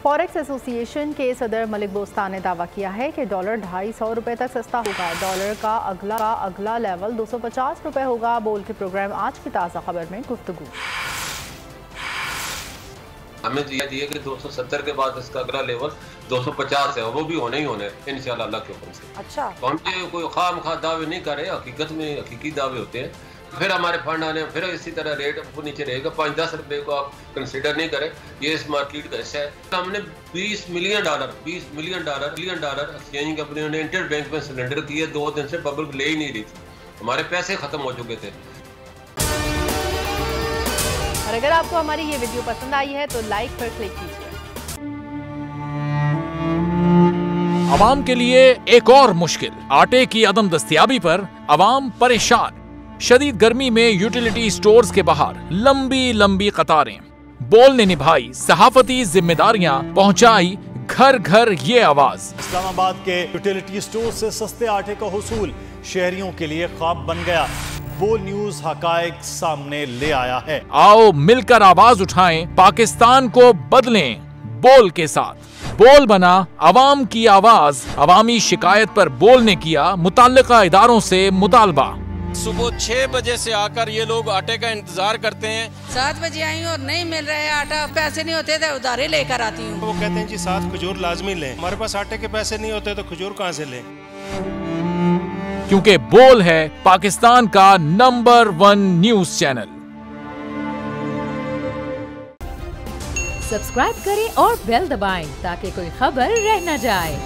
Forex association के सदर मलिक बोस्तान ने दावा किया है कि डॉलर 250 रुपए तक सस्ता होगा। डॉलर का अगला लेवल 250 रुपए होगा। बोल के प्रोग्राम आज की ताज़ा खबर में गुफ्तगू। हमें दिया कि 270 के बाद इसका अगला लेवल 250 है, वो भी होने ही होने इंशाल्लाह अल्लाह के हुक्म से। अच्छा, तो हम ये कोई खाम खा दावे नहीं कर रहे, हकीकत में हकीकी दावे होते हैं। फिर हमारे फंड आने, फिर इसी तरह रेट नीचे रहेगा। 5-10 रुपए को आप कंसिडर नहीं करें, ये इस मार्केट का हिस्सा है। हमने 20 मिलियन डॉलर एक्सचेंज कंपनियों ने इंटरबैंक में सरेंडर किए। 2 दिन से पब्लिक ले ही नहीं रही थी, हमारे पैसे खत्म हो चुके थे। और अगर आपको हमारी ये वीडियो पसंद आई है तो लाइक पर क्लिक कीजिए। आवाम के लिए एक और मुश्किल, आटे की अदम दस्तयाबी पर आवाम परेशान। शदीद गर्मी में यूटिलिटी स्टोर्स के बाहर लंबी लंबी कतारें। बोल ने निभाई सहाफती जिम्मेदारियां, पहुंचाई घर घर ये आवाज। इस्लामाबाद के यूटिलिटी स्टोर से सस्ते आटे का हुसूल शहरियों के लिए ख्वाब बन गया। बोल न्यूज हकायक सामने ले आया है। आओ मिलकर आवाज उठाएं, पाकिस्तान को बदलें बोल के साथ। बोल बना अवाम की आवाज। अवामी शिकायत पर बोल ने किया मुताल्लिका इदारों से मुतालबा। सुबह 6 बजे से आकर ये लोग आटे का इंतजार करते हैं। 7 बजे आई हूँ और नहीं मिल रहा है आटा, पैसे नहीं होते थे उधारे लेकर आती हूँ। वो कहते हैं जी 7 खजूर लाजमी लें। हमारे पास आटे के पैसे नहीं होते तो खजूर कहाँ से लें? क्योंकि बोल है पाकिस्तान का नंबर 1 न्यूज चैनल। सब्सक्राइब करें और बेल दबाएं ताकि कोई खबर रह न जाए।